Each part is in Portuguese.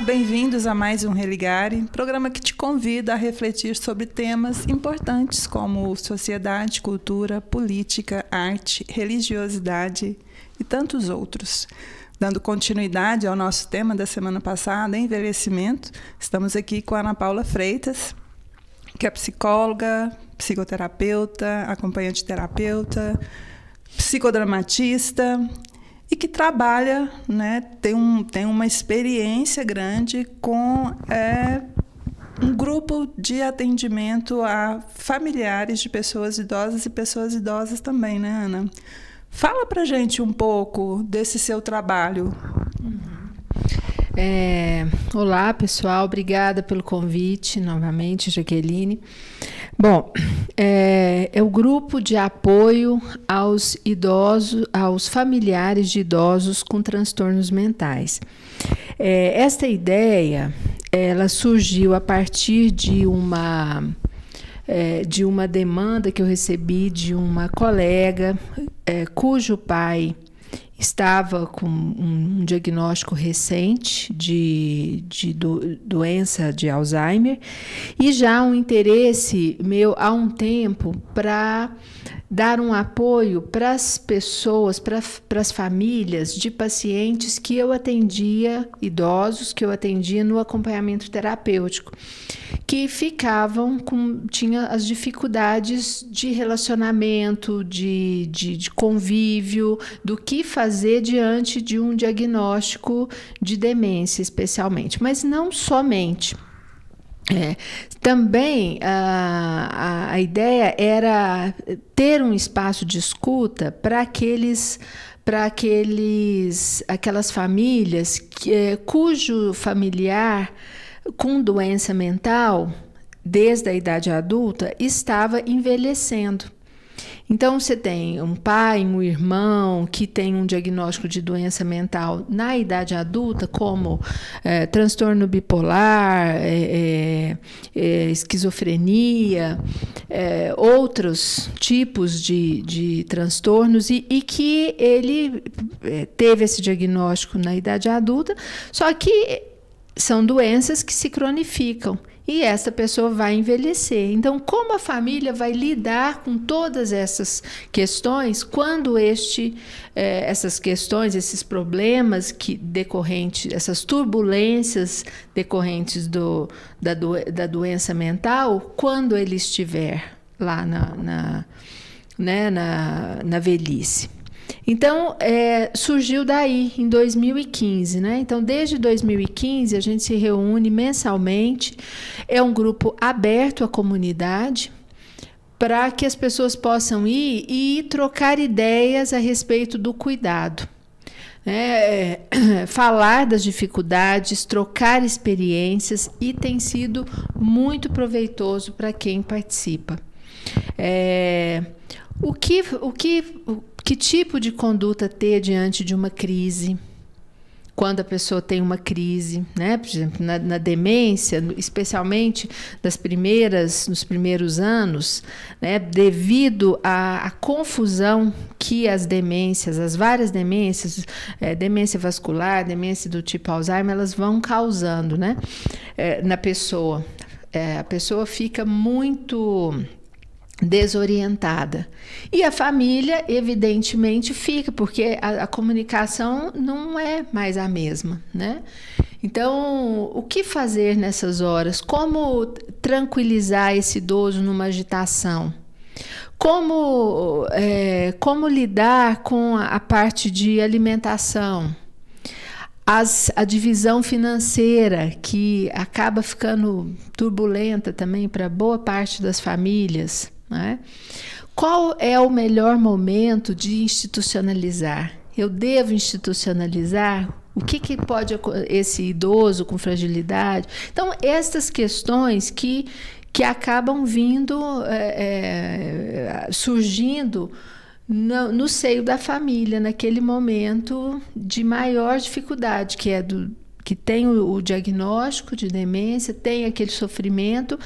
bem-vindos a mais um Religare, programa que te convida a refletir sobre temas importantes como sociedade, cultura, política, arte, religiosidade e tantos outros. Dando continuidade ao nosso tema da semana passada, envelhecimento, estamos aqui com a Ana Paula Freitas, que é psicóloga, psicoterapeuta, acompanhante terapeuta, psicodramatista e que trabalha, né, tem uma experiência grande com um grupo de atendimento a familiares de pessoas idosas e pessoas idosas também, né, Ana? Fala pra gente um pouco desse seu trabalho. Olá, pessoal. Obrigada pelo convite, novamente, Jaqueline. Bom, é o grupo de apoio aos idosos, aos familiares de idosos com transtornos mentais. Esta ideia, ela surgiu a partir de uma demanda que eu recebi de uma colega cujo pai estava com um diagnóstico recente de doença de Alzheimer e já um interesse meu há um tempo para dar um apoio para as pessoas, para as famílias de pacientes que eu atendia, idosos, que eu atendia no acompanhamento terapêutico, que tinha as dificuldades de relacionamento, de convívio, do que fazer diante de um diagnóstico de demência, especialmente, mas não somente. Também a ideia era ter um espaço de escuta para aquelas famílias cujo familiar com doença mental, desde a idade adulta, estava envelhecendo. Então, você tem um pai, um irmão que tem um diagnóstico de doença mental na idade adulta, como transtorno bipolar, esquizofrenia, outros tipos de transtornos, e que ele teve esse diagnóstico na idade adulta, só que são doenças que se cronificam. E essa pessoa vai envelhecer. Então, como a família vai lidar com todas essas questões quando essas questões, esses problemas essas turbulências decorrentes da doença mental, quando ele estiver lá na velhice? Então, surgiu daí, em 2015, né? Então, desde 2015, a gente se reúne mensalmente, é um grupo aberto à comunidade, para que as pessoas possam ir e trocar ideias a respeito do cuidado. Falar das dificuldades, trocar experiências, e tem sido muito proveitoso para quem participa. Que tipo de conduta ter diante de uma crise? Quando a pessoa tem uma crise, né? Por exemplo, na demência, especialmente nos primeiros anos, né? Devido à confusão que as várias demências, demência vascular, demência do tipo Alzheimer, elas vão causando, né? Na pessoa. A pessoa fica muito desorientada. E a família, evidentemente, fica, porque a comunicação não é mais a mesma, né? Então, o que fazer nessas horas? Como tranquilizar esse idoso numa agitação? Como lidar com a parte de alimentação? A divisão financeira, que acaba ficando turbulenta também para boa parte das famílias, né? Qual é o melhor momento de institucionalizar? Eu devo institucionalizar? O que pode esse idoso com fragilidade? Então, estas questões que acabam surgindo no seio da família, naquele momento de maior dificuldade, que tem o diagnóstico de demência, tem aquele sofrimento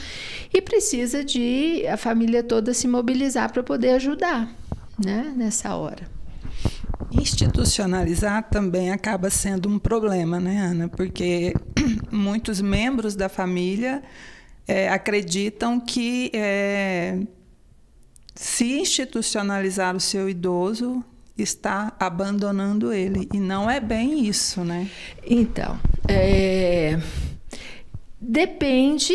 e precisa a família toda se mobilizar para poder ajudar, né, nessa hora. Em institucionalizar também acaba sendo um problema, né, Ana? Porque muitos membros da família acreditam que se institucionalizar o seu idoso, está abandonando ele. E não é bem isso, né? Então, depende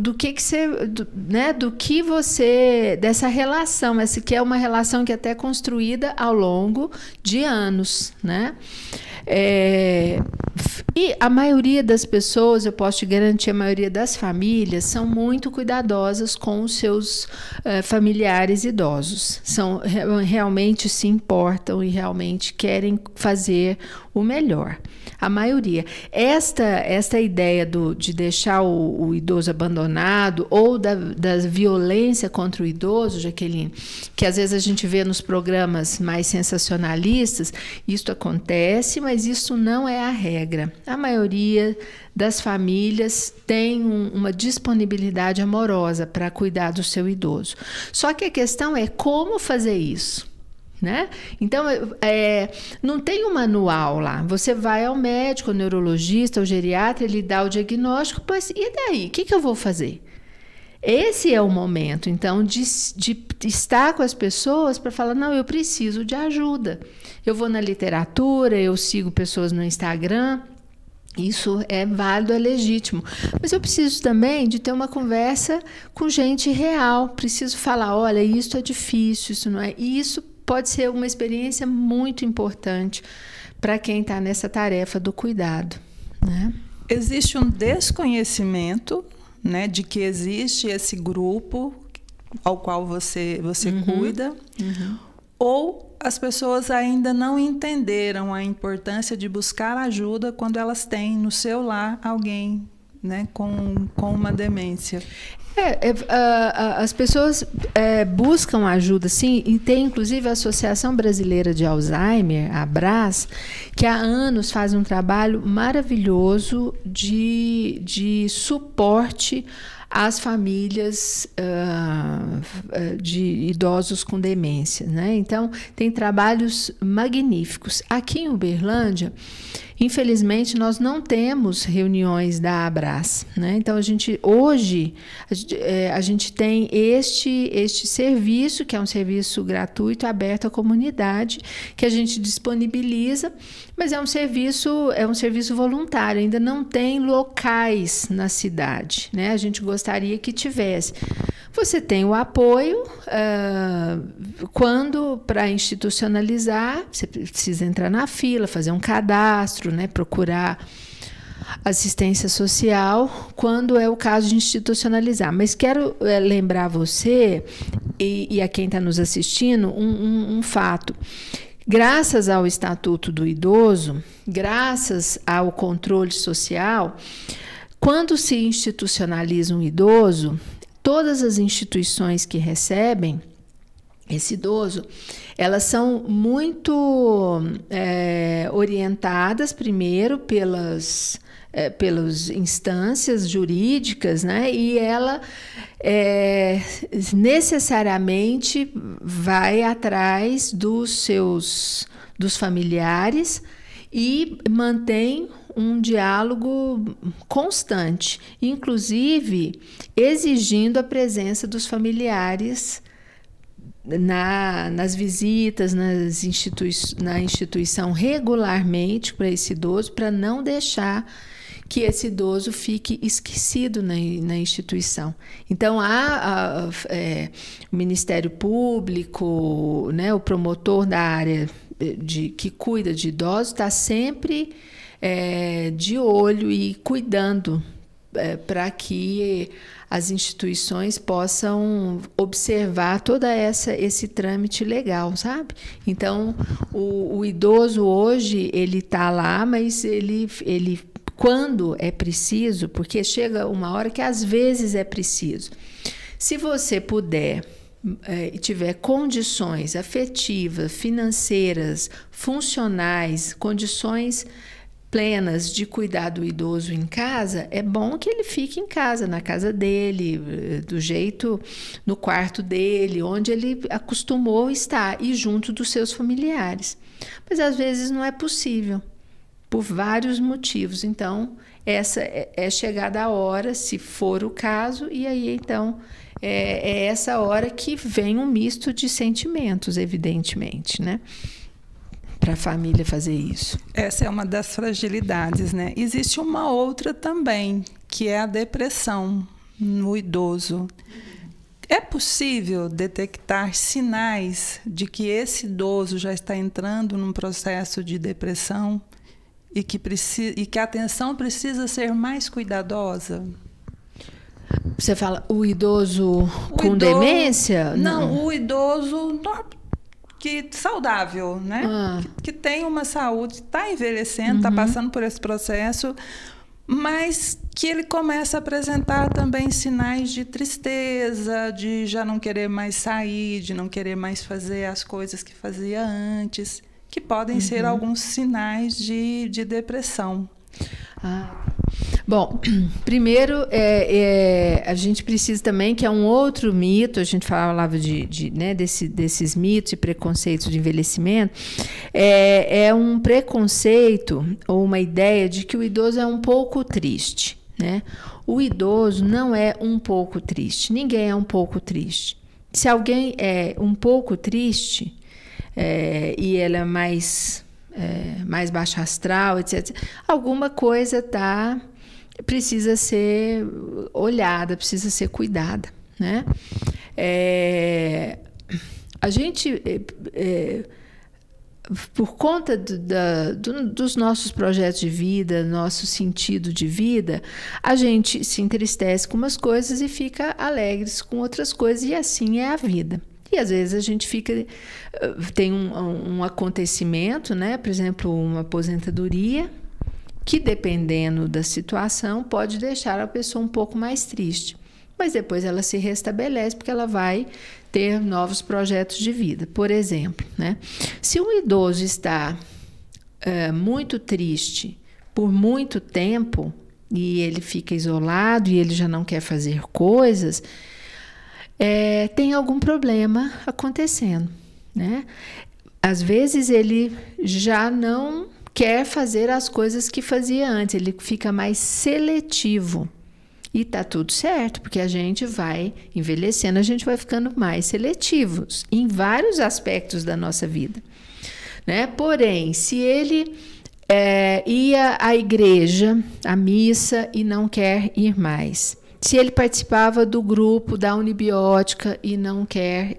do que você, né, do que você, dessa relação, essa que é uma relação que é até construída ao longo de anos, né? E a maioria das pessoas, eu posso te garantir, a maioria das famílias são muito cuidadosas com os seus familiares idosos. Realmente se importam e realmente querem fazer o melhor. A maioria. Esta ideia de deixar o idoso abandonado ou da violência contra o idoso, Jaqueline, que às vezes a gente vê nos programas mais sensacionalistas, isso acontece, mas isso não é a regra. A maioria das famílias tem uma disponibilidade amorosa para cuidar do seu idoso. Só que a questão é como fazer isso. Né? Então, não tem um manual lá. Você vai ao médico, ao neurologista, ao geriatra, ele dá o diagnóstico, mas e daí? O que eu vou fazer? Esse é o momento, então, de estar com as pessoas para falar, não, eu preciso de ajuda. Eu vou na literatura, eu sigo pessoas no Instagram, isso é válido, é legítimo. Mas eu preciso também de ter uma conversa com gente real. Preciso falar, olha, isso é difícil, isso não é... E isso pode ser uma experiência muito importante para quem está nessa tarefa do cuidado, né? Existe um desconhecimento, né, de que existe esse grupo ao qual você cuida, ou as pessoas ainda não entenderam a importância de buscar ajuda quando elas têm no seu lar alguém, né, com uma demência. As pessoas buscam ajuda, sim, e tem inclusive a Associação Brasileira de Alzheimer, a ABRAS, que há anos faz um trabalho maravilhoso de suporte às famílias de idosos com demência, né? Então, tem trabalhos magníficos. Aqui em Uberlândia, infelizmente, nós não temos reuniões da ABRAS, né? Então, hoje a gente tem este serviço, que é um serviço gratuito, aberto à comunidade, que a gente disponibiliza, mas é um serviço voluntário, ainda não tem locais na cidade, né? A gente gostaria que tivesse. Você tem o apoio, quando para institucionalizar, você precisa entrar na fila, fazer um cadastro, né, procurar assistência social, quando é o caso de institucionalizar. Mas quero lembrar você e a quem está nos assistindo um fato. Graças ao Estatuto do Idoso, graças ao controle social, quando se institucionaliza um idoso, todas as instituições que recebem esse idoso, elas são muito orientadas primeiro pelas instâncias jurídicas, né? E ela necessariamente vai atrás dos familiares e mantém um diálogo constante, inclusive exigindo a presença dos familiares nas visitas, na instituição regularmente para esse idoso, para não deixar que esse idoso fique esquecido na instituição. Então, o Ministério Público, né, o promotor da área que cuida de idosos, está sempre de olho e cuidando para que as instituições possam observar todo esse trâmite legal, sabe? Então, o idoso hoje, ele está lá, mas ele quando é preciso, porque chega uma hora que às vezes é preciso. Se você puder e tiver condições afetivas, financeiras, funcionais, condições plenas de cuidar do idoso em casa, é bom que ele fique em casa, na casa dele, do jeito, no quarto dele, onde ele acostumou estar, e junto dos seus familiares. Mas às vezes não é possível, por vários motivos. Então, essa é chegada a hora, se for o caso, e aí então é essa hora que vem um misto de sentimentos, evidentemente, né? Para a família fazer isso. Essa é uma das fragilidades, né? Existe uma outra também, que é a depressão no idoso. É possível detectar sinais de que esse idoso já está entrando num processo de depressão e que a atenção precisa ser mais cuidadosa? Você fala o idoso com demência? Não, o idoso saudável, né? Que tem uma saúde, está envelhecendo, está passando por esse processo, mas que ele começa a apresentar também sinais de tristeza, de já não querer mais sair, de não querer mais fazer as coisas que fazia antes, que podem ser alguns sinais de depressão. Bom, primeiro, a gente precisa também, que é um outro mito, a gente falava né, desses mitos e preconceitos de envelhecimento, é um preconceito ou uma ideia de que o idoso é um pouco triste, né? O idoso não é um pouco triste, ninguém é um pouco triste. Se alguém é um pouco triste, e ela é mais baixa astral, etc., alguma coisa precisa ser olhada, precisa ser cuidada, né? A gente, por conta dos nossos projetos de vida, nosso sentido de vida, a gente se entristece com umas coisas e fica alegre com outras coisas, e assim é a vida. E às vezes a gente tem um acontecimento, né? Por exemplo, uma aposentadoria, que dependendo da situação pode deixar a pessoa um pouco mais triste. Mas depois ela se restabelece porque ela vai ter novos projetos de vida. Por exemplo, né? Se um idoso está muito triste por muito tempo e ele fica isolado e ele já não quer fazer coisas, tem algum problema acontecendo, né? Às vezes ele já não quer fazer as coisas que fazia antes, ele fica mais seletivo. E tá tudo certo, porque a gente vai envelhecendo, a gente vai ficando mais seletivos em vários aspectos da nossa vida, né? Porém, se ele ia à igreja, à missa, e não quer ir mais, se ele participava do grupo da Unibiótica e não quer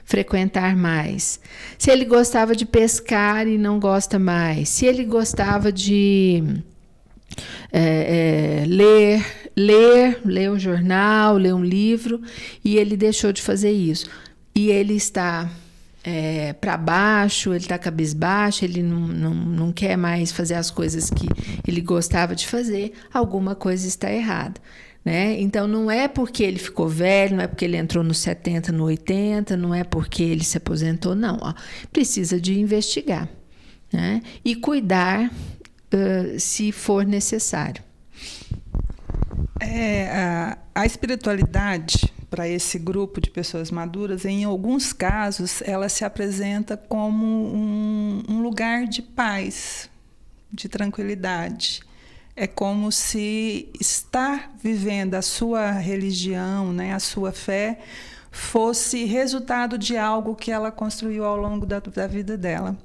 frequentar mais, se ele gostava de pescar e não gosta mais, se ele gostava de ler um jornal, ler um livro, e ele deixou de fazer isso, e ele está para baixo, ele está cabisbaixo, ele não quer mais fazer as coisas que ele gostava de fazer, alguma coisa está errada, né? Então, não é porque ele ficou velho, não é porque ele entrou no 70, no 80, não é porque ele se aposentou, não. Precisa de investigar, né? E cuidar se for necessário. A espiritualidade, para esse grupo de pessoas maduras, em alguns casos, ela se apresenta como um lugar de paz, de tranquilidade. É como se estar vivendo a sua religião, né, a sua fé, fosse resultado de algo que ela construiu ao longo da vida dela.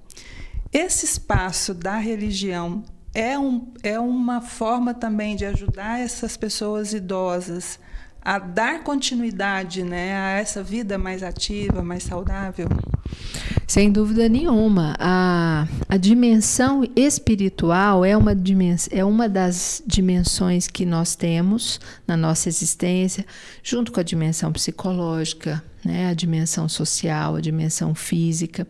Esse espaço da religião é uma forma também de ajudar essas pessoas idosas a dar continuidade, né, a essa vida mais ativa, mais saudável? Sem dúvida nenhuma. A dimensão espiritual é uma das dimensões que nós temos na nossa existência, junto com a dimensão psicológica, né, a dimensão social, a dimensão física.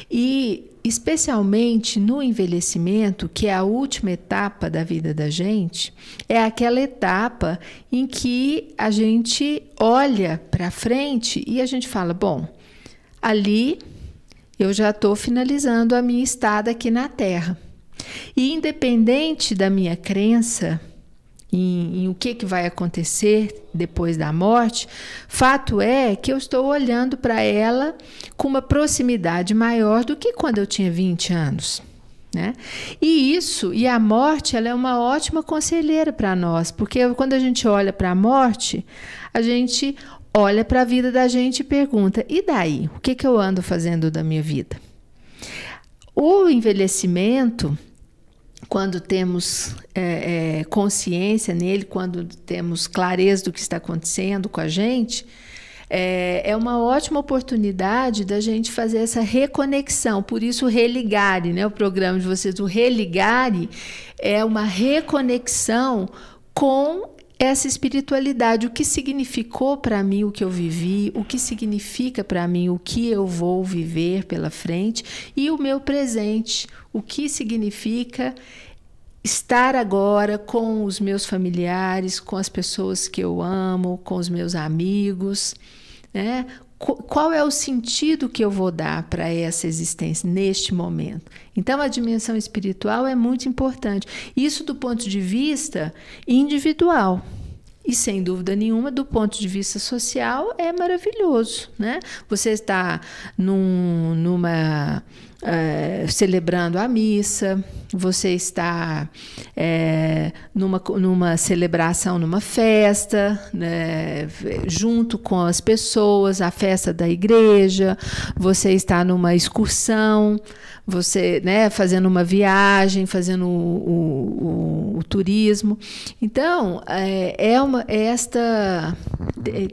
E especialmente no envelhecimento, que é a última etapa da vida da gente, é aquela etapa em que a gente olha para frente e a gente fala, bom, ali eu já estou finalizando a minha estada aqui na Terra. E independente da minha crença em o que vai acontecer depois da morte, fato é que eu estou olhando para ela com uma proximidade maior do que quando eu tinha 20 anos. Né? E a morte, ela é uma ótima conselheira para nós, porque quando a gente olha para a morte, a gente olha para a vida da gente e pergunta: e daí? O que eu ando fazendo da minha vida? O envelhecimento, quando temos consciência nele, quando temos clareza do que está acontecendo com a gente, é uma ótima oportunidade da gente fazer essa reconexão. Por isso o Religare, né? O programa de vocês, o Religare, é uma reconexão com essa espiritualidade, o que significou para mim o que eu vivi, o que significa para mim o que eu vou viver pela frente e o meu presente, o que significa estar agora com os meus familiares, com as pessoas que eu amo, com os meus amigos, né? Qual é o sentido que eu vou dar para essa existência neste momento? Então, a dimensão espiritual é muito importante. Isso do ponto de vista individual. E, sem dúvida nenhuma, do ponto de vista social, é maravilhoso, né? Você está celebrando a missa, você está numa celebração, numa festa, né, junto com as pessoas, a festa da igreja, você está numa excursão, você, né, fazendo uma viagem, fazendo o turismo. Então,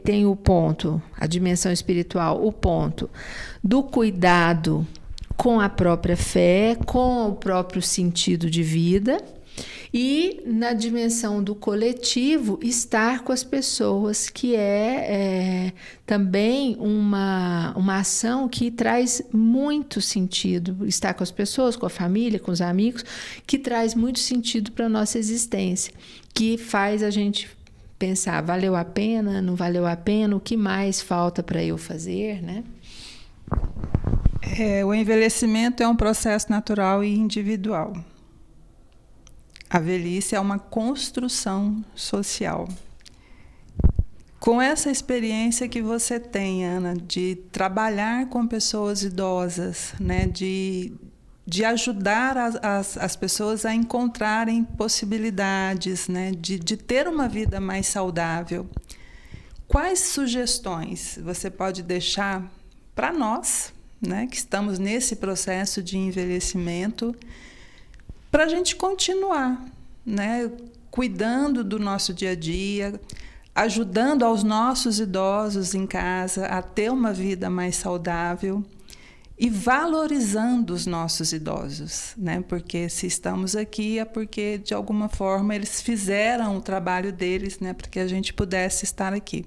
tem o ponto, a dimensão espiritual, o ponto do cuidado com a própria fé, com o próprio sentido de vida, e na dimensão do coletivo, estar com as pessoas, que é também uma ação que traz muito sentido. Estar com as pessoas, com a família, com os amigos, que traz muito sentido para a nossa existência, que faz a gente pensar: valeu a pena, não valeu a pena, o que mais falta para eu fazer, né? O envelhecimento é um processo natural e individual. A velhice é uma construção social. Com essa experiência que você tem, Ana, de trabalhar com pessoas idosas, né, de ajudar as pessoas a encontrarem possibilidades, né, de ter uma vida mais saudável, quais sugestões você pode deixar para nós, né, que estamos nesse processo de envelhecimento, para a gente continuar, né, cuidando do nosso dia a dia, ajudando aos nossos idosos em casa a ter uma vida mais saudável e valorizando os nossos idosos, né? Porque se estamos aqui é porque, de alguma forma, eles fizeram o trabalho deles, né, para que a gente pudesse estar aqui.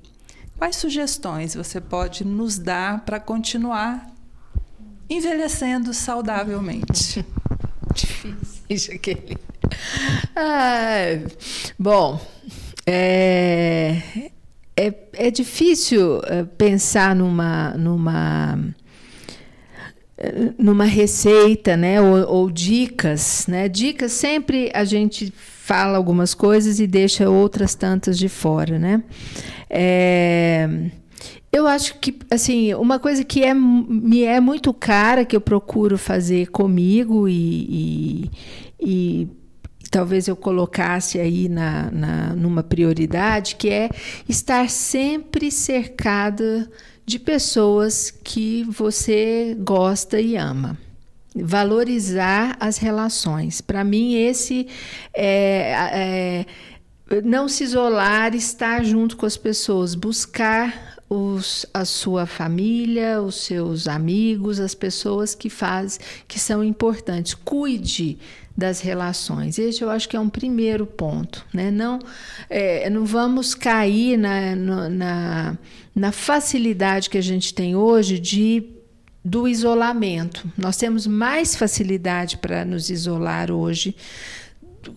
Quais sugestões você pode nos dar para continuar envelhecendo saudavelmente? Difícil, Jaqueline. Bom, é difícil pensar numa receita, né, ou dicas, né? Dicas, sempre a gente fala algumas coisas e deixa outras tantas de fora, né? Eu acho que, assim, uma coisa que me é muito cara, que eu procuro fazer comigo e talvez eu colocasse aí numa prioridade, que é estar sempre cercada de pessoas que você gosta e ama. Valorizar as relações. Para mim, esse não se isolar, estar junto com as pessoas, buscar a sua família, os seus amigos, as pessoas que são importantes. Cuide das relações. Esse eu acho que é um primeiro ponto, né? Não vamos cair na facilidade que a gente tem hoje do isolamento. Nós temos mais facilidade para nos isolar hoje,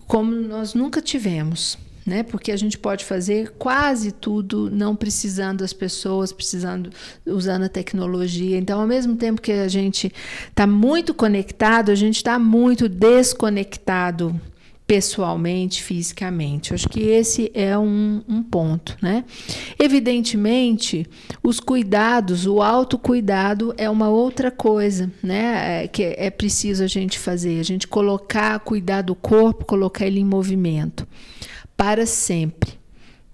como nós nunca tivemos, né? Porque a gente pode fazer quase tudo não precisando das pessoas, usando a tecnologia. Então, ao mesmo tempo que a gente está muito conectado, a gente está muito desconectado pessoalmente, fisicamente. Eu acho que esse é um ponto, né? Evidentemente, os cuidados, o autocuidado é uma outra coisa, né? Que é preciso a gente fazer, a gente cuidar do corpo, colocar ele em movimento para sempre,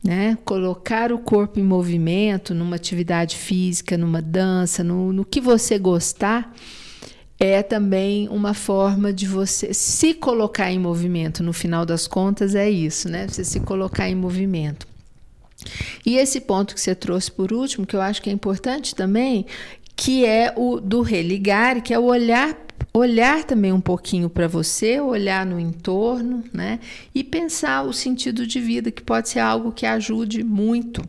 né? Colocar o corpo em movimento, numa atividade física, numa dança, no que você gostar, é também uma forma de você se colocar em movimento. No final das contas, é isso, né? Você se colocar em movimento. E esse ponto que você trouxe por último, que eu acho que é importante também, que é o do religar, que é o olhar também um pouquinho para você, olhar no entorno, né? E pensar o sentido de vida, que pode ser algo que ajude muito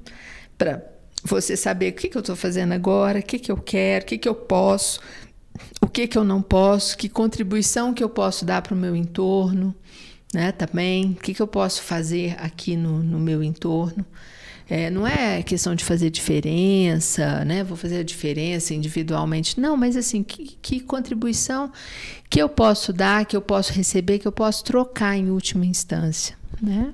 para você saber o que eu estou fazendo agora, o que eu quero, o que eu posso, o que eu não posso, que contribuição que eu posso dar para o meu entorno, né? Também, o que eu posso fazer aqui no meu entorno. Não é questão de fazer diferença, né? Vou fazer a diferença individualmente. Não, mas assim, que contribuição que eu posso dar, que eu posso receber, que eu posso trocar em última instância, né?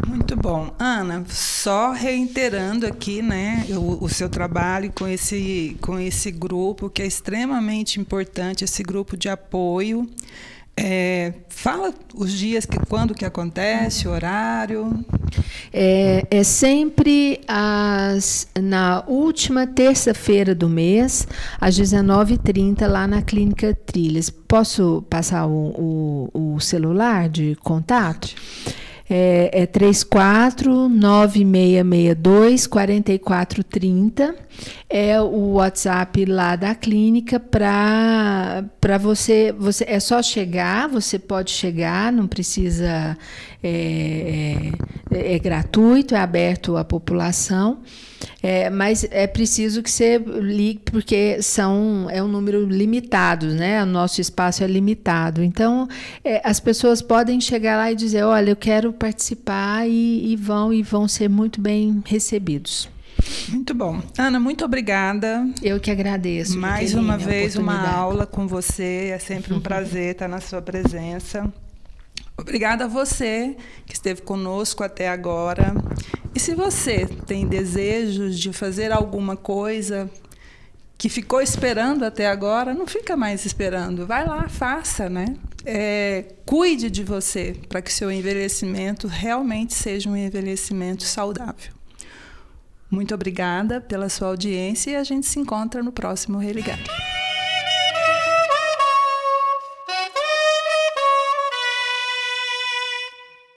Muito bom. Ana, só reiterando aqui, né, o seu trabalho com esse grupo, que é extremamente importante, esse grupo de apoio. Fala os dias, quando que acontece, o horário. É sempre na última terça-feira do mês, às 19h30, lá na Clínica Trilhas. Posso passar o celular de contato? É 34-9662-4430. É o WhatsApp lá da clínica para você. É só chegar, você pode chegar, não precisa. É gratuito, é aberto à população. Mas é preciso que você ligue, porque é um número limitado, né? O nosso espaço é limitado. Então, as pessoas podem chegar lá e dizer, olha, eu quero participar, e vão ser muito bem recebidos. Muito bom. Ana, muito obrigada. Eu que agradeço. Mais uma vez, uma aula com você. É sempre um prazer estar na sua presença. Obrigada a você que esteve conosco até agora. E se você tem desejos de fazer alguma coisa que ficou esperando até agora, não fica mais esperando. Vai lá, faça, né? Cuide de você para que seu envelhecimento realmente seja um envelhecimento saudável. Muito obrigada pela sua audiência e a gente se encontra no próximo Religar.